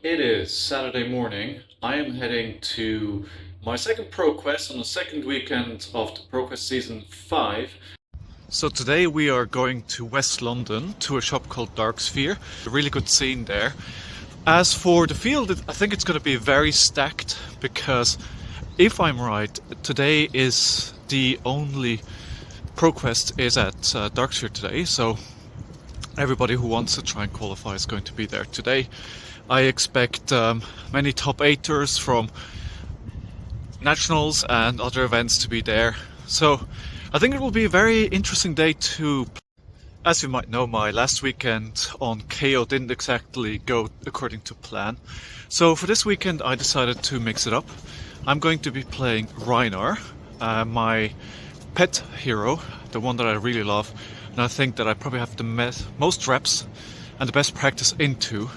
It is Saturday morning. I am heading to my second Pro Quest on the second weekend of the Pro Quest Season 5. So today we are going to West London to a shop called Dark Sphere. A really good scene there. As for the field, I think it's going to be very stacked because if I'm right, today is the only Pro Quest is at Dark Sphere today. So everybody who wants to try and qualify is going to be there today. I expect many top 8ers from nationals and other events to be there. So I think it will be a very interesting day to play. As you might know, my last weekend on Kayo didn't exactly go according to plan. So for this weekend I decided to mix it up. I'm going to be playing Rhinar, my pet hero, the one that I really love, and I think that I probably have the most reps and the best practice into.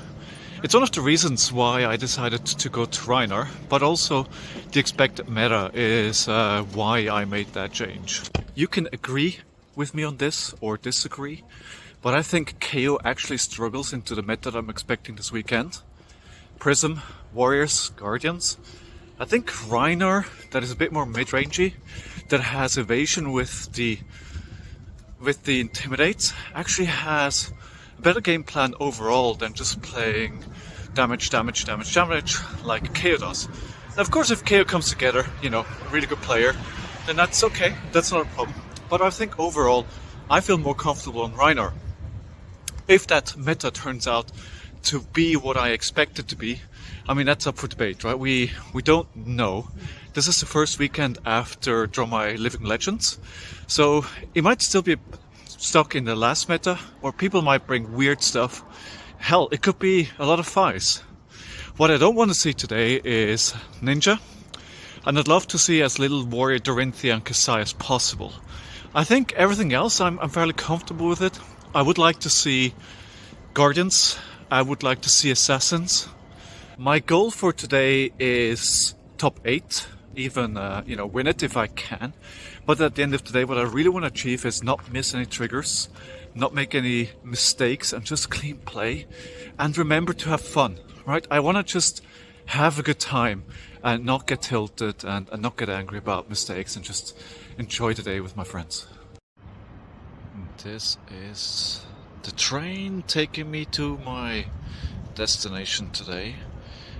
It's one of the reasons why I decided to go to Rhinar, but also the expected meta is why I made that change. You can agree with me on this or disagree, but I think Kayo actually struggles into the meta that I'm expecting this weekend. Prism, Warriors, Guardians. I think Rhinar, that is a bit more mid-rangey, that has evasion with the Intimidate, actually has a better game plan overall than just playing damage like Kayo does. And of course, if Kayo comes together, you know, a really good player, then that's okay, that's not a problem. But I think overall, I feel more comfortable on Rhinar. If that meta turns out to be what I expect it to be, I mean, that's up for debate, right? We don't know. This is the first weekend after Draw My Living Legends, so it might still be stuck in the last meta, or people might bring weird stuff. Hell, it could be a lot of Phis. What I don't want to see today is Ninja, and I'd love to see as little Warrior, Dorinthia and Kasai as possible. I think everything else, I'm fairly comfortable with it. I would like to see Guardians, I would like to see Assassins. My goal for today is top 8, even win it if I can. But at the end of the day, what I really want to achieve is not miss any triggers, not make any mistakes, and just clean play. And remember to have fun, right? I want to just have a good time and not get tilted and not get angry about mistakes and just enjoy the day with my friends. This is the train taking me to my destination today.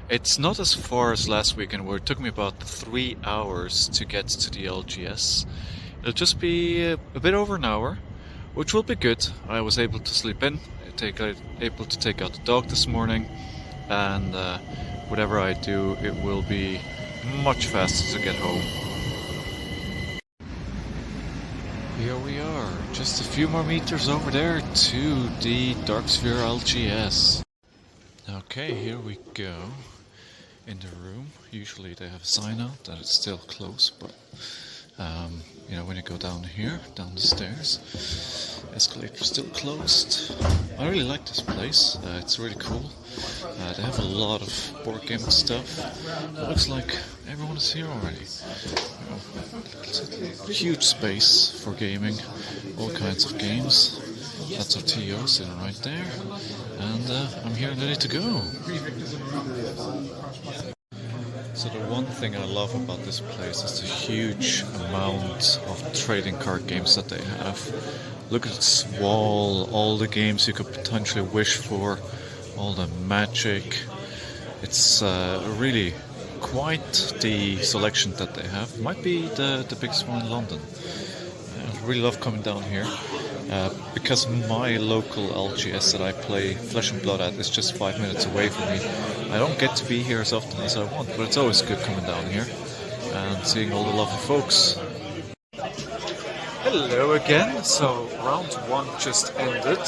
It's not as far as last weekend where it took me about 3 hours to get to the LGS. It'll just be a bit over an hour, which will be good. I was able to sleep in, able to take out the dog this morning, and whatever I do, it will be much faster to get home. Here we are, just a few more meters over there to the Dark Sphere LGS. Okay, here we go. In the room, usually they have a sign out that it's still closed, but when you go down here, down the stairs, escalator's still closed. I really like this place, it's really cool. They have a lot of board game stuff. It looks like everyone is here already. It's a huge space for gaming, all kinds of games. Lots of TOs sitting right there, and I'm here ready to go. So the one thing I love about this place is the huge amount of trading card games that they have. Look at this wall, all the games you could potentially wish for, all the Magic. It's really quite the selection that they have. Might be the biggest one in London. I really love coming down here. Because my local LGS that I play Flesh and Blood at is just 5 minutes away from me, I don't get to be here as often as I want, but it's always good coming down here and seeing all the lovely folks. Hello again, so round 1 just ended,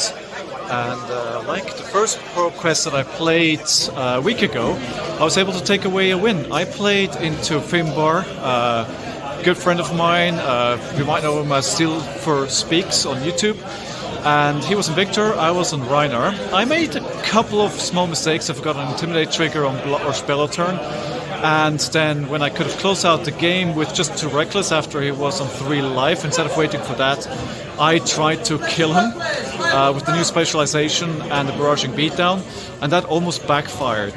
and like the first Pro Quest that I played a week ago, I was able to take away a win. I played into Finbar, good friend of mine, you might know him as Steel for Speaks on YouTube, and he was in Victor, I was on Rhinar. I made a couple of small mistakes. I forgot an Intimidate trigger on or Spell turn, and then when I could have closed out the game with just 2 Reckless after he was on 3 life, instead of waiting for that, I tried to kill him with the new specialization and the barraging beatdown, and that almost backfired.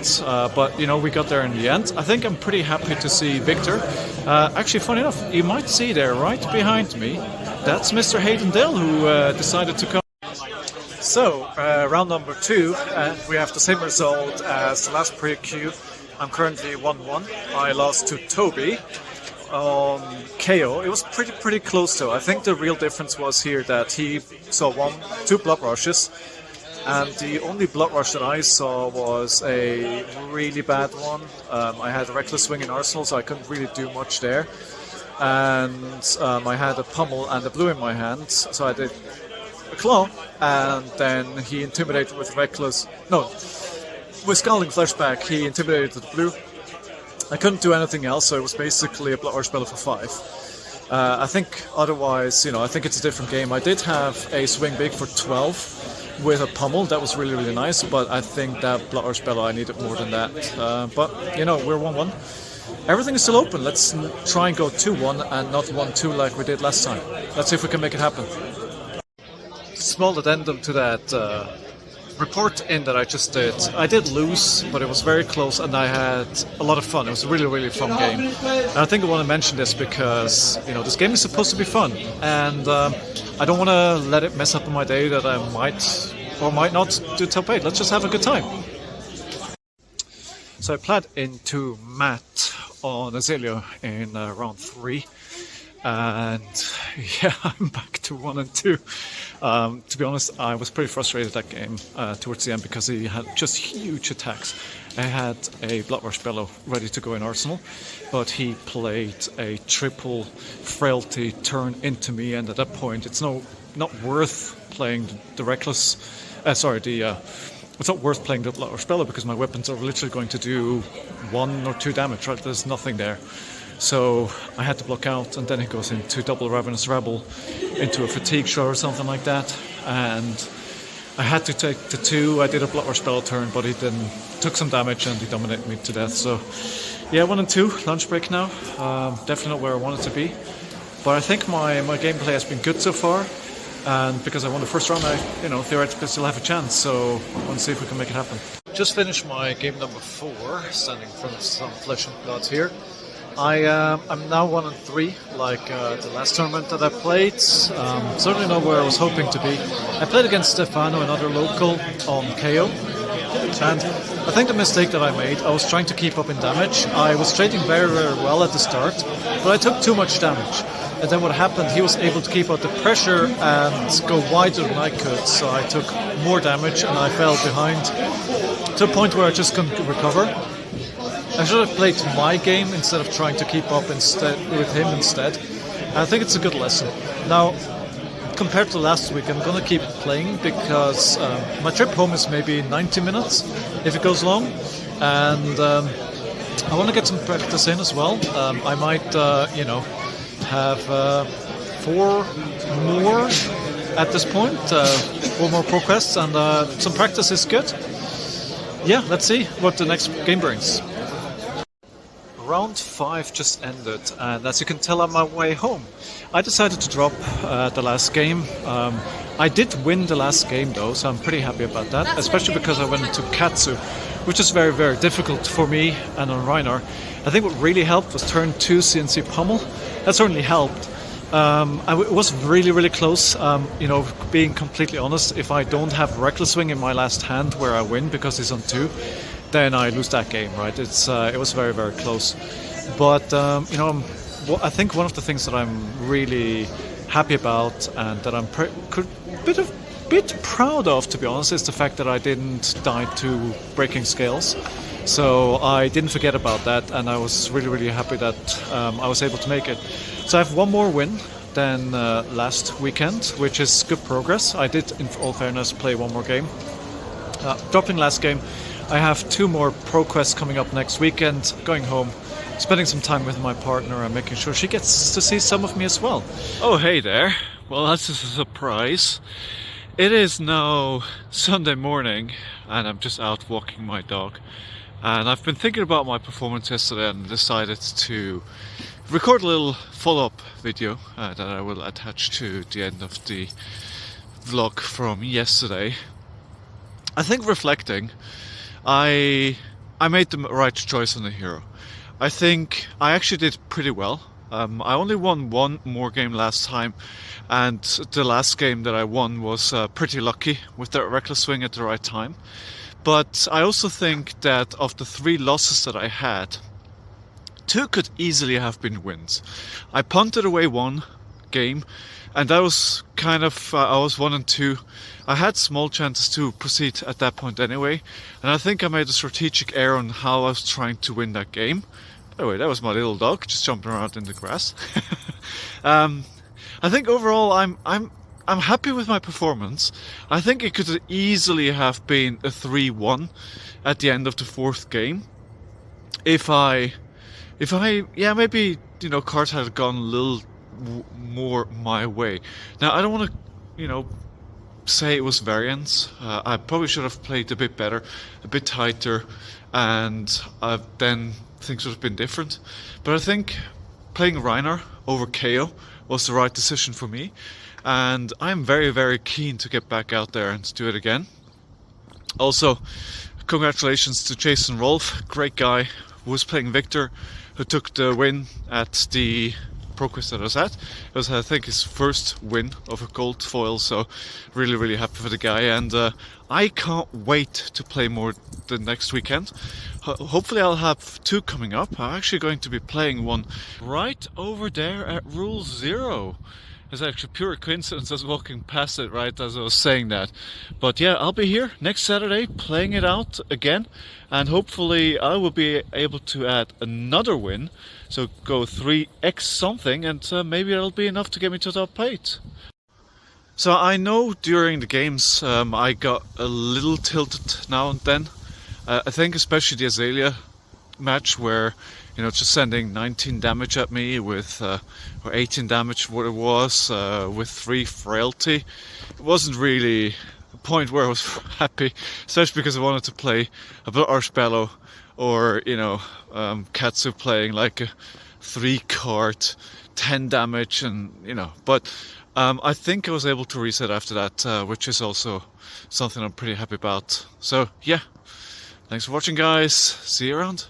But you know, we got there in the end. I think I'm pretty happy to see Victor. Actually, funny enough, you might see there right behind me, that's Mr. Hayden Dell, who decided to come. So, round number 2, and we have the same result as the last pre-queue. I'm currently 1-1. I lost to Toby on Kayo. It was pretty close though. I think the real difference was here that he saw 2 blood rushes, and the only blood rush that I saw was a really bad one. I had a reckless swing in Arsenal, so I couldn't really do much there. And I had a pummel and a blue in my hand, so I did a claw, and then he intimidated with reckless. No, with scalding flashback, he intimidated the blue. I couldn't do anything else, so it was basically a blood rush spell for 5. I think otherwise, you know, I think it's a different game. I did have a swing big for 12 with a pummel. That was really nice, but I think that blood rush spell I needed more than that. But you know, we're 1-1. Everything is still open. Let's try and go 2-1 and not 1-2 like we did last time. Let's see if we can make it happen. Small addendum to that report in that I just did. I did lose, but it was very close and I had a lot of fun. It was a really fun game. And I think I want to mention this because, you know, this game is supposed to be fun, and I don't want to let it mess up on my day that I might or might not do top 8. Let's just have a good time. So I played into Matt on Azalea in round 3. And yeah, I'm back to 1 and 2. To be honest, I was pretty frustrated that game towards the end because he had just huge attacks. I had a Blood Rush Bellow ready to go in Arsenal, but he played a triple frailty turn into me, and at that point it's not worth playing the reckless. It's not worth playing the Blood Rush Bellow because my weapons are literally going to do 1 or 2 damage. Right, there's nothing there. So I had to block out, and then he goes into double Ravenous Rebel, into a fatigue shot or something like that, and I had to take the 2. I did a Blood Rush Spell turn, but he then took some damage and he dominated me to death. So yeah, 1 and 2, lunch break now. Definitely not where I wanted to be, but I think my gameplay has been good so far, and because I won the first round, I theoretically still have a chance. So I want to see if we can make it happen. Just finished my game number 4, standing in front of some flesh and blood here. I'm now 1 and 3, like the last tournament that I played. Certainly not where I was hoping to be. I played against Stefano, another local, on Kayo. And I think the mistake that I made, I was trying to keep up in damage. I was trading very well at the start, but I took too much damage. And then what happened, he was able to keep out the pressure and go wider than I could. So I took more damage and I fell behind to a point where I just couldn't recover. I should have played my game instead of trying to keep up with him instead. I think it's a good lesson. Now, compared to last week, I'm going to keep playing because my trip home is maybe 90 minutes if it goes long, and I want to get some practice in as well. I might, have 4 more at this point, 4 more pro quests, and some practice is good. Yeah, let's see what the next game brings. Round 5 just ended, and as you can tell, I'm on my way home. I decided to drop the last game. I did win the last game though, so I'm pretty happy about that, especially because I went to Katsu, which is very difficult for me and on Rhinar. I think what really helped was turn 2 CNC Pummel. That certainly helped. It was really close. Being completely honest, if I don't have Reckless Swing in my last hand where I win because he's on 2, then I lose that game, right? It was very close. But I think one of the things that I'm really happy about and that I'm a bit proud of, to be honest, is the fact that I didn't die to breaking scales. So I didn't forget about that, and I was really happy that I was able to make it. So I have 1 more win than last weekend, which is good progress. I did, in all fairness, play 1 more game. Dropping last game, I have 2 more pro quests coming up next weekend, going home, spending some time with my partner and making sure she gets to see some of me as well. Oh, hey there. Well, that's just a surprise. It is now Sunday morning and I'm just out walking my dog. And I've been thinking about my performance yesterday and decided to record a little follow-up video that I will attach to the end of the vlog from yesterday. I think reflecting, I made the right choice on the hero. I think I actually did pretty well. I only won one more game last time, and the last game that I won was pretty lucky with that reckless swing at the right time. But I also think that of the 3 losses that I had, 2 could easily have been wins. I punted away one game, and that was kind of, I was 1 and 2. I had small chances to proceed at that point anyway, and I think I made a strategic error on how I was trying to win that game. By the way, that was my little dog just jumping around in the grass. I think overall I'm happy with my performance. I think it could easily have been a 3-1 at the end of the 4th game. If I maybe, cards had gone a little more my way. Now, I don't want to, say it was variance. I probably should have played a bit better, a bit tighter, and then things would have been different. But I think playing Rhinar over Kayo was the right decision for me, and I'm very, very keen to get back out there and do it again. Also, congratulations to Jason Rolfe, great guy, who was playing Victor, who took the win at the Pro Quiz that I was at. It was, I think, his first win of a gold foil, so really, really happy for the guy, and I can't wait to play more the next weekend. Hopefully I'll have 2 coming up. I'm actually going to be playing one right over there at Rule 0. It's actually pure coincidence I was walking past it right as I was saying that. But yeah, I'll be here next Saturday playing it out again, and hopefully I will be able to add another win. So go 3x something, and maybe it'll be enough to get me to top 8. So I know during the games I got a little tilted now and then. I think especially the Azalea match where, just sending 19 damage at me with, or 18 damage what it was, with 3 frailty. It wasn't really a point where I was happy, especially because I wanted to play a Blood Archbellow or, Katsu playing like a 3-card, 10 damage, and, but I think I was able to reset after that, which is also something I'm pretty happy about. So, yeah. Thanks for watching, guys. See you around.